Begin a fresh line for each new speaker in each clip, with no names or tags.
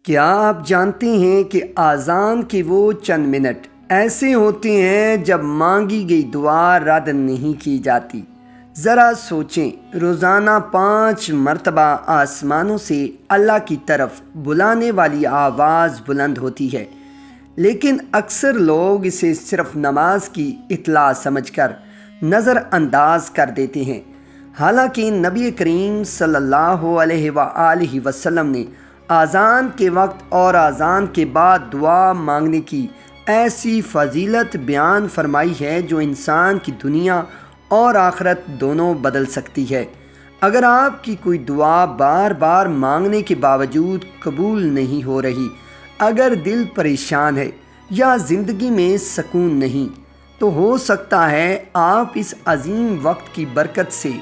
کیا آپ جانتے ہیں کہ اذان کے وہ چند منٹ ایسے ہوتے ہیں جب مانگی گئی دعا رد نہیں کی جاتی؟ ذرا سوچیں، روزانہ 5 مرتبہ آسمانوں سے اللہ کی طرف بلانے والی آواز بلند ہوتی ہے، لیکن اکثر لوگ اسے صرف نماز کی اطلاع سمجھ کر نظر انداز کر دیتے ہیں، حالانکہ نبی کریم صلی اللہ علیہ وآلہ وسلم نے اذان کے وقت اور اذان کے بعد دعا مانگنے کی ایسی فضیلت بیان فرمائی ہے جو انسان کی دنیا اور آخرت دونوں بدل سکتی ہے۔ اگر آپ کی کوئی دعا بار بار مانگنے کے باوجود قبول نہیں ہو رہی، اگر دل پریشان ہے یا زندگی میں سکون نہیں، تو ہو سکتا ہے آپ اس عظیم وقت کی برکت سے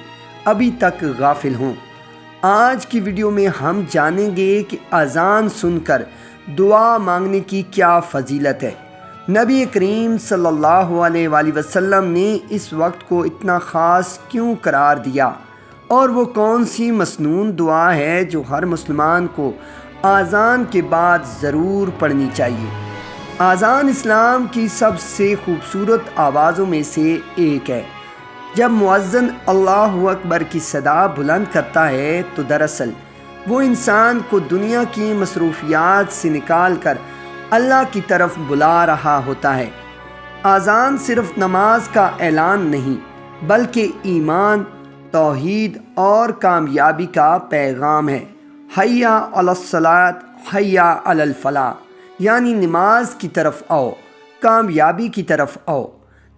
ابھی تک غافل ہوں۔ آج کی ویڈیو میں ہم جانیں گے کہ اذان سن کر دعا مانگنے کی کیا فضیلت ہے، نبی کریم صلی اللہ علیہ وآلہ وسلم نے اس وقت کو اتنا خاص کیوں قرار دیا، اور وہ کون سی مسنون دعا ہے جو ہر مسلمان کو اذان کے بعد ضرور پڑھنی چاہیے۔ اذان اسلام کی سب سے خوبصورت آوازوں میں سے ایک ہے۔ جب مؤذن اللہ اکبر کی صدا بلند کرتا ہے تو دراصل وہ انسان کو دنیا کی مصروفیات سے نکال کر اللہ کی طرف بلا رہا ہوتا ہے۔ اذان صرف نماز کا اعلان نہیں، بلکہ ایمان، توحید اور کامیابی کا پیغام ہے۔ حی علی الصلاۃ، حی علی الفلاح، یعنی نماز کی طرف آؤ، کامیابی کی طرف آؤ۔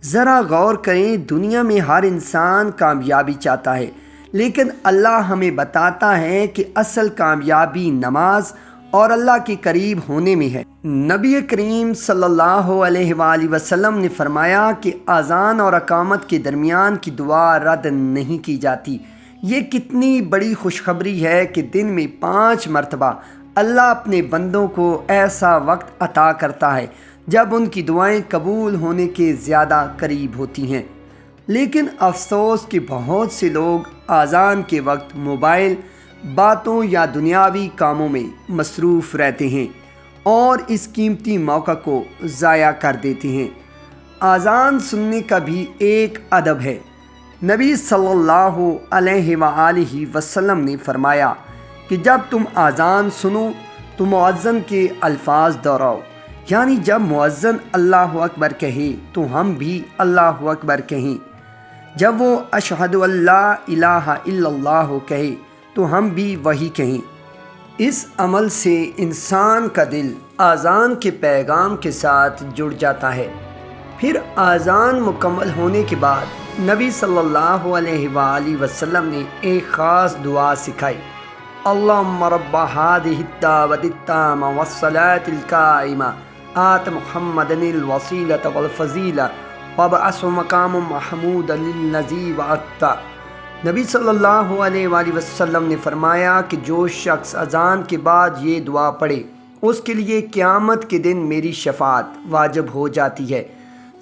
ذرا غور کریں، دنیا میں ہر انسان کامیابی چاہتا ہے، لیکن اللہ ہمیں بتاتا ہے کہ اصل کامیابی نماز اور اللہ کے قریب ہونے میں ہے۔ نبی کریم صلی اللہ علیہ وآلہ وسلم نے فرمایا کہ اذان اور اقامت کے درمیان کی دعا رد نہیں کی جاتی۔ یہ کتنی بڑی خوشخبری ہے کہ دن میں 5 مرتبہ اللہ اپنے بندوں کو ایسا وقت عطا کرتا ہے جب ان کی دعائیں قبول ہونے کے زیادہ قریب ہوتی ہیں۔ لیکن افسوس کہ بہت سے لوگ اذان کے وقت موبائل باتوں یا دنیاوی کاموں میں مصروف رہتے ہیں اور اس قیمتی موقع کو ضائع کر دیتے ہیں۔ اذان سننے کا بھی ایک ادب ہے۔ نبی صلی اللہ علیہ وآلہ وسلم نے فرمایا کہ جب تم اذان سنو تو مؤذن کے الفاظ دہراؤ، یعنی جب مؤذن اللہ اکبر کہے تو ہم بھی اللہ اکبر کہیں، جب وہ اشہد ان لا الہ الا اللہ کہے تو ہم بھی وہی کہیں۔ اس عمل سے انسان کا دل اذان کے پیغام کے ساتھ جڑ جاتا ہے۔ پھر اذان مکمل ہونے کے بعد نبی صلی اللہ علیہ وآلہ وسلم نے ایک خاص دعا سکھائی: اللہم رب ہذہ الدعوۃ التامہ والصلاۃ القائمہ آت محمدا الوسیلۃ والفضیلہ وابعثہ مقاما محمودا الذی وعدتہ۔ نبی صلی اللہ علیہ وآلہ وسلم نے فرمایا کہ جو شخص اذان کے بعد یہ دعا پڑھے اس کے لیے قیامت کے دن میری شفاعت واجب ہو جاتی ہے۔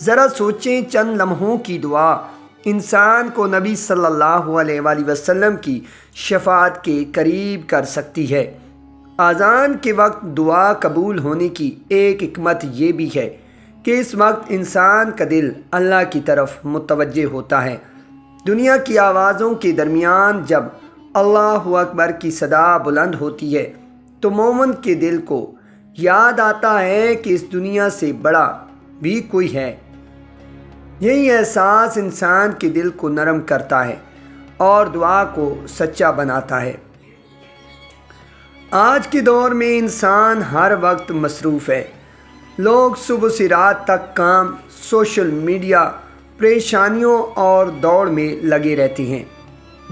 ذرا سوچیں، چند لمحوں کی دعا انسان کو نبی صلی اللہ علیہ وآلہ وسلم کی شفاعت کے قریب کر سکتی ہے۔ اذان کے وقت دعا قبول ہونے کی ایک حکمت یہ بھی ہے کہ اس وقت انسان کا دل اللہ کی طرف متوجہ ہوتا ہے۔ دنیا کی آوازوں کے درمیان جب اللہ اکبر کی صدا بلند ہوتی ہے تو مومن کے دل کو یاد آتا ہے کہ اس دنیا سے بڑا بھی کوئی ہے۔ یہی احساس انسان کے دل کو نرم کرتا ہے اور دعا کو سچا بناتا ہے۔ آج کے دور میں انسان ہر وقت مصروف ہے۔ لوگ صبح سے رات تک کام، سوشل میڈیا، پریشانیوں اور دوڑ میں لگے رہتے ہیں۔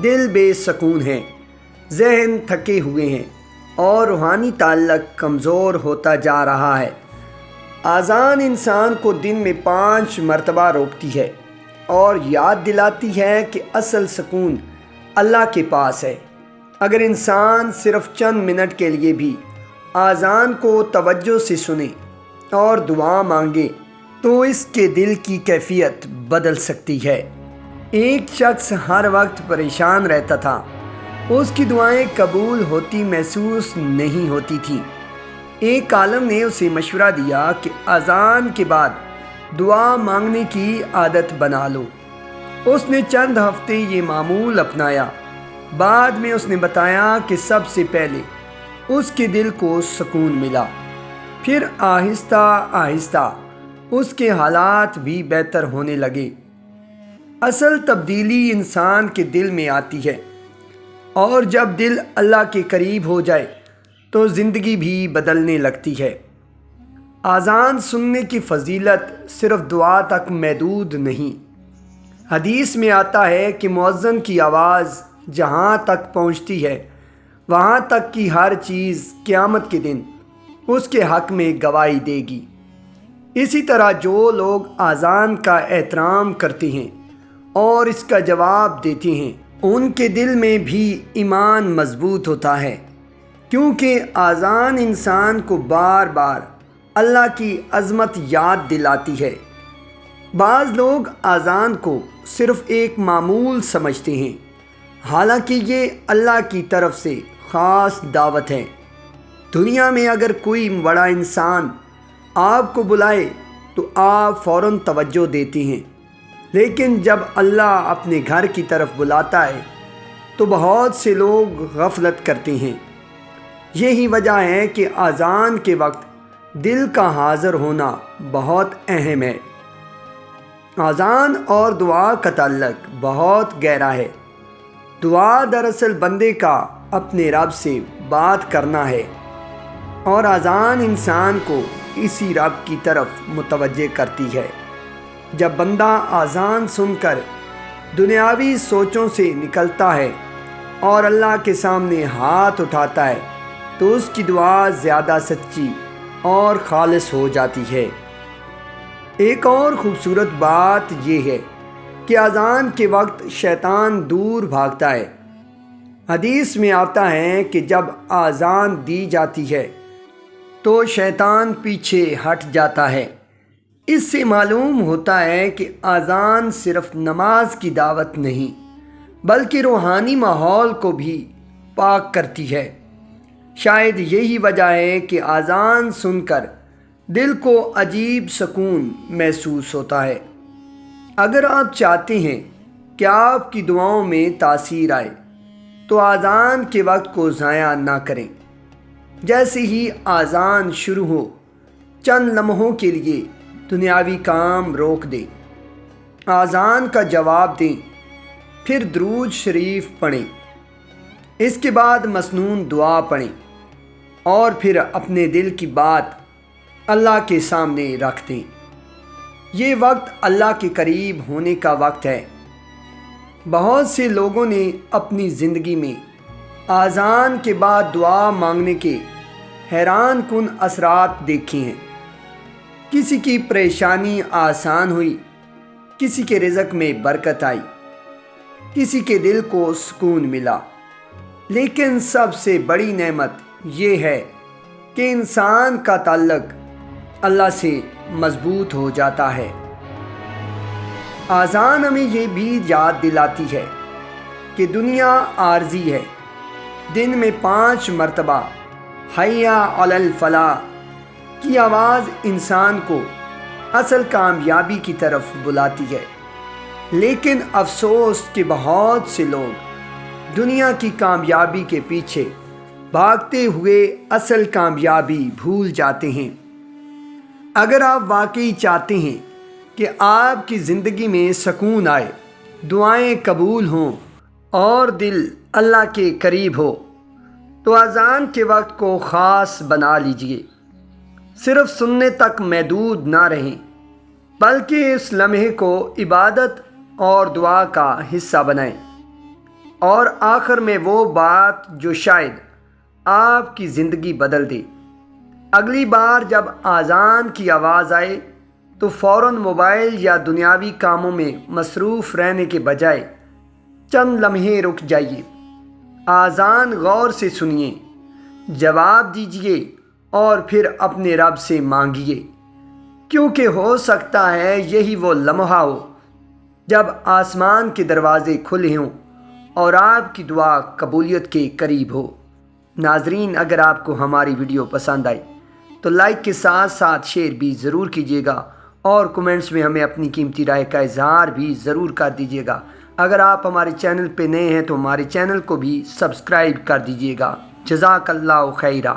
دل بے سکون ہے، ذہن تھکے ہوئے ہیں اور روحانی تعلق کمزور ہوتا جا رہا ہے۔ اذان انسان کو دن میں 5 مرتبہ روکتی ہے اور یاد دلاتی ہے کہ اصل سکون اللہ کے پاس ہے۔ اگر انسان صرف چند منٹ کے لیے بھی اذان کو توجہ سے سنے اور دعا مانگے تو اس کے دل کی کیفیت بدل سکتی ہے۔ ایک شخص ہر وقت پریشان رہتا تھا، اس کی دعائیں قبول ہوتی محسوس نہیں ہوتی تھیں، ایک عالم نے اسے مشورہ دیا کہ اذان کے بعد دعا مانگنے کی عادت بنا لو۔ اس نے چند ہفتے یہ معمول اپنایا۔ بعد میں اس نے بتایا کہ سب سے پہلے اس کے دل کو سکون ملا، پھر آہستہ آہستہ اس کے حالات بھی بہتر ہونے لگے۔ اصل تبدیلی انسان کے دل میں آتی ہے، اور جب دل اللہ کے قریب ہو جائے تو زندگی بھی بدلنے لگتی ہے۔ اذان سننے کی فضیلت صرف دعا تک محدود نہیں۔ حدیث میں آتا ہے کہ مؤذن کی آواز جہاں تک پہنچتی ہے وہاں تک کی ہر چیز قیامت کے دن اس کے حق میں گواہی دے گی۔ اسی طرح جو لوگ اذان کا احترام کرتے ہیں اور اس کا جواب دیتے ہیں ان کے دل میں بھی ایمان مضبوط ہوتا ہے، کیونکہ اذان انسان کو بار بار اللہ کی عظمت یاد دلاتی ہے۔ بعض لوگ اذان کو صرف ایک معمول سمجھتے ہیں، حالانکہ یہ اللہ کی طرف سے خاص دعوت ہے۔ دنیا میں اگر کوئی بڑا انسان آپ کو بلائے تو آپ فوراً توجہ دیتے ہیں، لیکن جب اللہ اپنے گھر کی طرف بلاتا ہے تو بہت سے لوگ غفلت کرتے ہیں۔ یہی وجہ ہے کہ اذان کے وقت دل کا حاضر ہونا بہت اہم ہے۔ اذان اور دعا کا تعلق بہت گہرا ہے۔ دعا دراصل بندے کا اپنے رب سے بات کرنا ہے، اور اذان انسان کو اسی رب کی طرف متوجہ کرتی ہے۔ جب بندہ اذان سن کر دنیاوی سوچوں سے نکلتا ہے اور اللہ کے سامنے ہاتھ اٹھاتا ہے تو اس کی دعا زیادہ سچی اور خالص ہو جاتی ہے۔ ایک اور خوبصورت بات یہ ہے کہ اذان کے وقت شیطان دور بھاگتا ہے۔ حدیث میں آتا ہے کہ جب اذان دی جاتی ہے تو شیطان پیچھے ہٹ جاتا ہے۔ اس سے معلوم ہوتا ہے کہ اذان صرف نماز کی دعوت نہیں بلکہ روحانی ماحول کو بھی پاک کرتی ہے۔ شاید یہی وجہ ہے کہ اذان سن کر دل کو عجیب سکون محسوس ہوتا ہے۔ اگر آپ چاہتے ہیں کہ آپ کی دعاؤں میں تاثیر آئے تو اذان کے وقت کو ضائع نہ کریں۔ جیسے ہی اذان شروع ہو چند لمحوں کے لیے دنیاوی کام روک دیں، اذان کا جواب دیں، پھر درود شریف پڑھیں، اس کے بعد مسنون دعا پڑھیں، اور پھر اپنے دل کی بات اللہ کے سامنے رکھ دیں۔ یہ وقت اللہ کے قریب ہونے کا وقت ہے۔ بہت سے لوگوں نے اپنی زندگی میں اذان کے بعد دعا مانگنے کے حیران کن اثرات دیکھے ہیں۔ کسی کی پریشانی آسان ہوئی، کسی کے رزق میں برکت آئی، کسی کے دل کو سکون ملا، لیکن سب سے بڑی نعمت یہ ہے کہ انسان کا تعلق اللہ سے مضبوط ہو جاتا ہے۔ اذان ہمیں یہ بھی یاد دلاتی ہے کہ دنیا عارضی ہے۔ دن میں 5 مرتبہ حی علی الفلاح کی آواز انسان کو اصل کامیابی کی طرف بلاتی ہے، لیکن افسوس کہ بہت سے لوگ دنیا کی کامیابی کے پیچھے بھاگتے ہوئے اصل کامیابی بھول جاتے ہیں۔ اگر آپ واقعی چاہتے ہیں کہ آپ کی زندگی میں سکون آئے، دعائیں قبول ہوں اور دل اللہ کے قریب ہو تو اذان کے وقت کو خاص بنا لیجئے۔ صرف سننے تک محدود نہ رہیں بلکہ اس لمحے کو عبادت اور دعا کا حصہ بنائیں۔ اور آخر میں وہ بات جو شاید آپ کی زندگی بدل دے، اگلی بار جب اذان کی آواز آئے تو فوراً موبائل یا دنیاوی کاموں میں مصروف رہنے کے بجائے چند لمحے رک جائیے، اذان غور سے سنیے، جواب دیجیے اور پھر اپنے رب سے مانگیے، کیونکہ ہو سکتا ہے یہی وہ لمحہ ہو جب آسمان کے دروازے کھلے ہوں اور آپ کی دعا قبولیت کے قریب ہو۔ ناظرین، اگر آپ کو ہماری ویڈیو پسند آئی تو لائک کے ساتھ ساتھ شیئر بھی ضرور کیجیے گا اور کمنٹس میں ہمیں اپنی قیمتی رائے کا اظہار بھی ضرور کر دیجیے گا۔ اگر آپ ہمارے چینل پہ نئے ہیں تو ہمارے چینل کو بھی سبسکرائب کر دیجیے گا۔ جزاک اللہ خیرہ۔